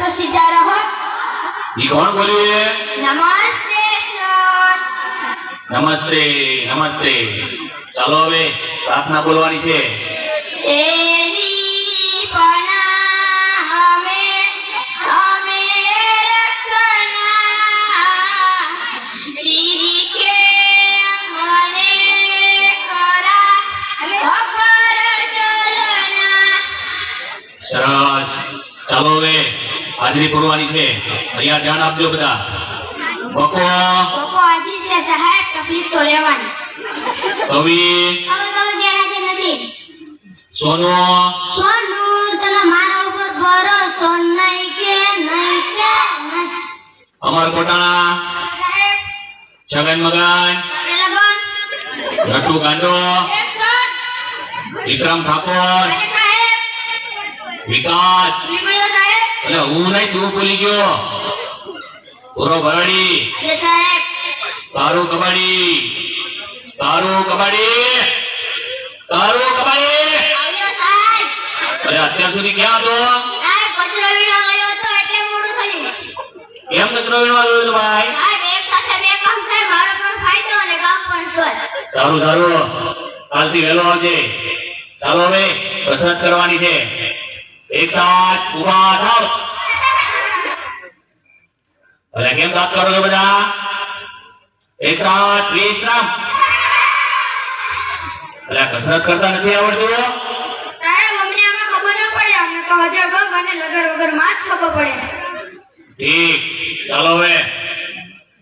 तो सीधा रहो। ये कौन बोली है? नमस्ते सर। नमस्ते नमस्ते। चलो હવે પ્રાર્થના બોલવાની છે। तेरी पनाह में हमें रखना, श्री के मने करा खबर चलना। સરસ। ચાલો હવે હાજરી પૂરવાની છે। અહીંયા ધ્યાન આપજો બધા। બકો લોકો હાજર છે સાહેબ, તકલીફ તો રહેવાની। કવિ હવે ગેરહાજર નથી। સોનો સોનુ તને મારા ઉપર ભરોસો નહીં કે નહીં કે નહીં। અમર કોટાણા સાહેબ છગન મગન આપણે લગન નટુ ગાંડો એક સર વિક્રમ ઠાકોર અરે સાહેબ વિકાસ ભૂલી ગયો સાહેબ। એટલે હું નહીં તું ભૂલી ગયો। પૂરો ભરડી અરે સાહેબ તારું કબડ્ડી તારું કબડ્ડી તારું કબડ્ડી। આવ્યો સાહેબ। અરે અત્યાર સુધી ક્યાં હતો? સાહેબ કચરો વીણવા ગયો હતો એટલે મોડું થયું। કેમ કચરો વીણવા ગયો હતો ભાઈ? સાહેબ એક સાથે બે કામ થાય, મારો પણ ફાયદો અને ગામ પણ સ્વસ્થ। સારું સારું, કાલથી વહેલો આવજે। ચાલો હવે કસરત કરવાની છે। એક સાથ ઊભા થાવ। અરે કેમ વાત કરો છો બધા? એક સાથ વિશ્રામ। અરે કસરત કરતા નથી આવડતું? સાહેબ અમને આમાં ખબર ન પડે, અમને તો હજાર ભગ અને લગર વગર માં જ ખબર પડે। ઠીક, ચાલો હવે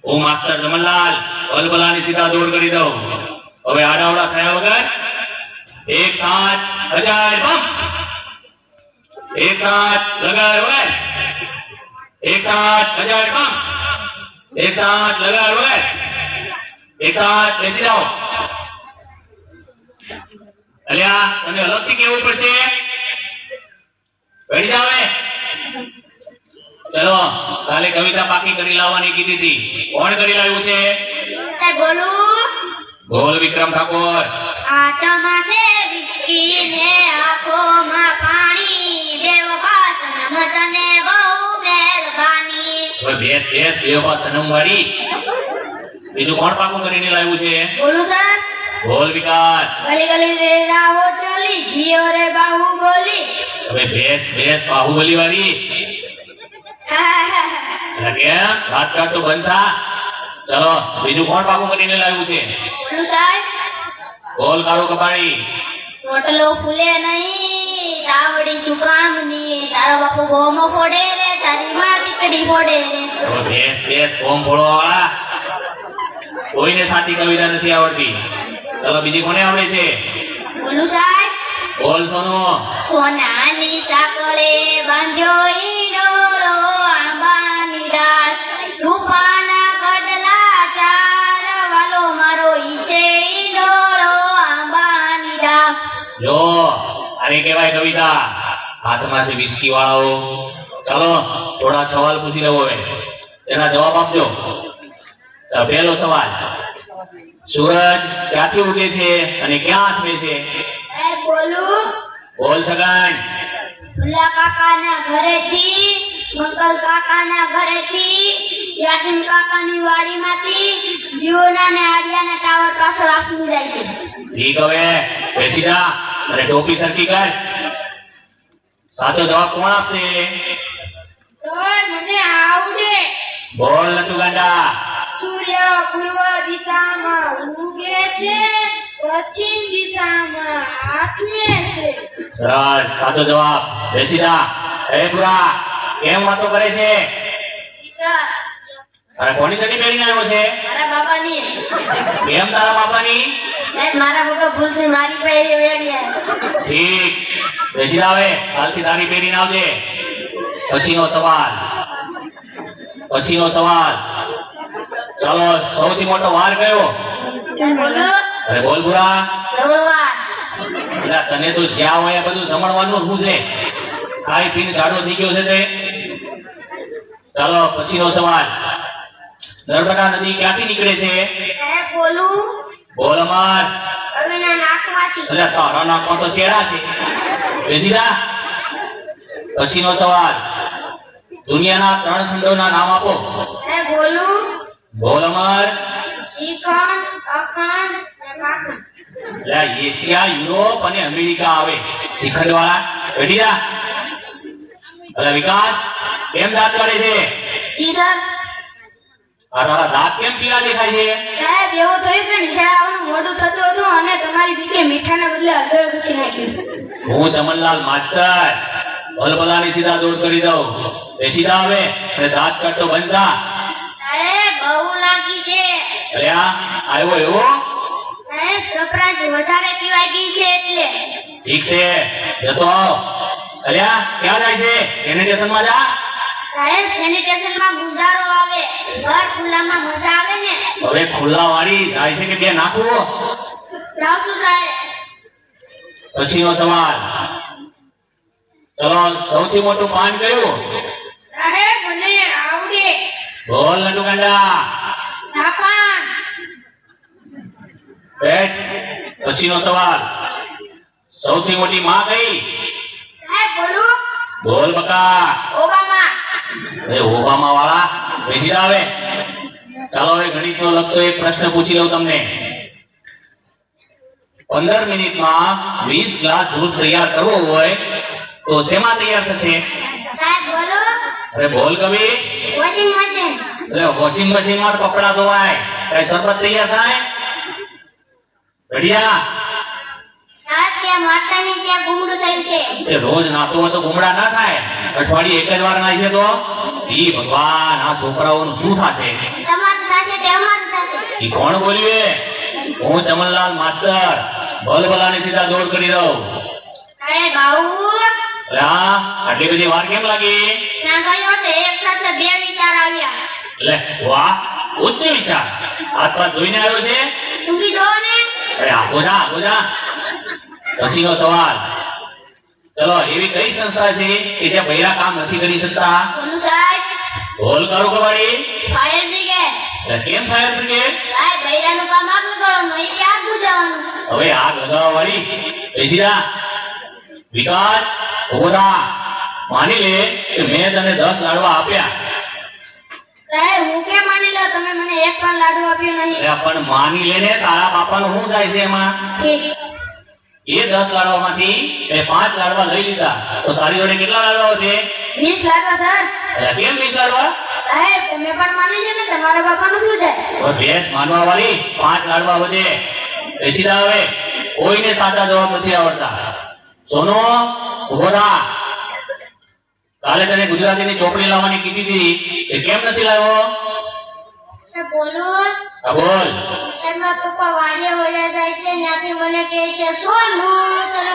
હું માસ્ટર જમનલાલ બલબલાની સીધા દોડ કરી દઉં। હવે આડાવડા થયા વગર એક સાથ હજાર બમ, એક સાથ લગાર વગર, એક સાથ હજાર બમ, એક સાથ લગાર વગર, એક સાથ બેસી જાઓ। અલ્યા તને અલગથી કેવું પડશે, બેસી જાવ। ચલો કાલે કવિતા પાકી કરી લાવવાની કીધી હતી, કોણ કરી લાવ્યું છે? સાહેબ બોલું? બોલ વિક્રમ ઠાકોર। આત્મા છે વિસ્કી ને આંખોમાં પાણી, બેવફા સનમ તને બહુ મહેરબાની। હવે બેસ બેસ બેવફા સનમ વાળી। બીજું કોણ પાકું કરીને લાવ્યું છે? બોલું સર? બોલ વિકાસ। ગલી ગલી રે રાહો ચલી, જીઓ રે બાહુ બોલી। હવે બેસ બેસ બાહુબલી વાળી। એટલે કેમ વાત કર તો બંધ થા। ચલો બીજું કોણ પાકું કરીને લાવ્યું છે? બોલું સાહેબ? બોલ કારો કપાળી। રોટલો ફૂલે નહીં, તાવડી શું કામની, તારો બાપુ ગોમો ફોડે રે, તારી માં ટીકડી ફોડે રે। હવે બેસ બેસ ફોર્મ ફોડવા વાળા। કોઈને સાચી કવિતા નથી આવડતી। ચલો બીજી કોને આવડે છે? બોલું સાહેબ? બોલ સોનો। સોનાની સાંકળે બાંધ્યો ઈંડોળો, આંબાની ડાળ, રૂપાના ગડલા ચાર, વાલો મારો ઈ છે ઈંડોળો, આંબાની ડાળ। જો આને કહેવાય કવિતા। હાથમાં છે વિસ્કી વાળાઓ। ચાલો થોડા સવાલ પૂછી લઉં હવે, એના જવાબ આપજો। પહેલો સવાલ, સૂરજ ક્યાંથી ઉગે છે અને ક્યાં આથમે છે? સાહેબ બોલું? બોલ છગન। ભુલ્લા કાકાના ઘરેથી, મંગલ કાકાના ઘરેથી, યાસીન કાકાની વાડીમાંથી, જીઓના ને આર્યાના ટાવર પાછળ આપનું જાય છે। ઠીક, હવે બેસી જા અને ટોપી સરખી કર। સાચો જવાબ કોણ આપશે? સર મને આવડે। બોલ નટુ ગાંડા। સૂર્ય પૂર્વ દિશામાં ઉગે છે, પશ્ચિમ દિશામાં આથમે છે। સરસ, સાચો જવાબ। બેસી જા। એ પુરા કેમ વાતો કરે છે? સર અરે કોની ચડી પહેરીને આવ્યો છે? મારા બાપાની। કેમ તારા બાપાની? સાહેબ મારા બાપા ભૂલથી મારી પહેરી વેગ્યા। ઠીક, બેસી જા। હવે કાલથી તારી પહેરીને આવજે। પછીનો સવાલ, પછીનો સવાલ। ચાલો સૌથી મોટો વાર કયો? બોલો? અરે બોલ પુરા। જમણવાર। એટલે તને તો જ્યાં હોય બધું જમણવાનું શું છે? ખાઈ પીને જાડો થઈ ગયો છે તે। ચાલો પછીનો સવાલ, નર્મદા નદી ક્યાંથી નીકળે છે? સાહેબ બોલું? બોલ અમર। કવિના નાકમાંથી। એટલે તારા નાકમાં તો શેડા છે। બેસી જા। પછીનો સવાલ, દુનિયાના 3 ખંડોના નામ આપો. સાહેબ બોલું. બોલ અમર. શ્રીખંડ, અખંડ અને પાખંડ. એટલે આ એશિયા, યુરોપ અને અમેરિકા આવે શ્રીખંડ વાળા. બેઠી જા. એટલે વિકાસ કેમ દાંત કાઢે છે? જી સર. આ તારા દાંત કેમ પીળા દેખાય છે? સાહેબ એવું થયું કે નિશાળ આવવાનું મોડું થતું હતું અને તમારી બીકે મીઠાના બદલે હળદર ઘૂસી નાખ્યું. હું ચમનલાલ માસ્ટર ભલભલાની સીધા દૂર કરી દઉં. એ સીધા આવે અને દાંત કાઢતો બંધ થા. સાહેબ બહુ લાગી છે. અરે આ આવ્યો એવો? સાહેબ સપ્રાઈઝ વધારે પીવાઈ ગઈ છે એટલે. ઠીક છે, જતો આવ. અલ્યા ક્યાં જાય છે? સેનિટેશનમાં જા. સાહેબ સેનિટેશનમાં ગુંજારો આવે. ઘર ખુલ્લામાં મજા આવે ને. હવે ખુલ્લા વાળી જાય છે કે બે નાખવો? જાઉં છું સાહેબ. પછીનો સવાલ. ચલો, સૌથી મોટું પાન કયું? સાહેબ મને આવડે. બોલ નટુ ગાંડા. સાપાન. બેઠ. પછીનો સવાલ. સૌથી મોટી માં કઈ? સાહેબ બોલું. બોલ બકા. ઓબામા. અરે ઓબામા વાળા બેસી જા હવે. ચાલો હવે ગણિતનો લગતો એક પ્રશ્ન પૂછી લઉં તમને. 15 મિનિટમાં 20 ગ્લાસ જ્યુસ તૈયાર કરવો હોય તો શેમાં તૈયાર થશે? સાહેબ બોલું. અરે બોલ કવિ. Washing machine. એટલે વોશિંગ મશીનમાં તો કપડા ધોવાય, કઈ શરબત તૈયાર થાય? બઢિયા. સાહેબ ત્યાં માતાની ત્યાં ગુમડું થયું છે. એ રોજ નાતો હોય તો ગુમડા ના થાય, અઠવાડિયે એક જ વાર નાય તો ઈ ભગવાન, આ છોકરાઓનું શું થશે? તમારું થશે તે અમારું થશે. ઈ કોણ બોલ્યું? હું ચમનલાલ માસ્ટર ભલભલાની સીધા દોર કરી દઉં. સાહેબ આવું. અરે આ આટલી બધી વાર કેમ લાગી? ત્યાં ગયો તો એક સાથે બે વિચાર આવ્યા. લે વાહ, ઉચ્ચ વિચાર. હાથ પાથ ધોઈને આવ્યો છે? ઊંઘી જો ને. અરે આગો જા. પછીનો સવાલ. ચલો, એવી કઈ સંસ્થા છે કે જે બૈરા કામ નથી કરી શકતા? બોલું સાહેબ. બોલ કારું કવાડી. Fire brigade. એટલે કેમ ફાયર બ્રિગેડ? સાહેબ બૈરાનું કામ આગ લગાડવાનું, એ ક્યાં બુજાવાનું. હવે આગ લગાવવા વાળી બેસી જા. વિકાસ ઉભો થા. માની લે કે મેં તને 10 લાડવા આપ્યા. સાહેબ હું કેમ માની લો, તમે મને એક પણ લાડુ આપ્યો નહીં. અરે પણ માની લે ને, તારા બાપાનું શું જાય છે એમાં? ઠીક. એ 10 લાડવામાંથી એ 5 લાડવા લઈ લીધા તો તારી જોડે કેટલા લાડવા છે? 20 લાડવા સર. અરે કેમ 20 લાડવા? સાહેબ તમે પણ માની લો ને, તમારા બાપાનું શું છે? હવે ભેંસ માનવા વાળી 5 લાડવા વધે. બેસી જા હવે. કોઈને સાચા જવાબ નથી આવડતા. સોનો ઉભો થા. કાલે તને ગુજરાતીની ચોપડી લાવવાની કીધી હતી, એ કેમ નથી લાવ્યો? સાહેબ બોલું. હા બોલ. એમાં પપ્પા વાડીએ વળ્યા જાય છે, ત્યાંથી મને કહે છે સોનું તને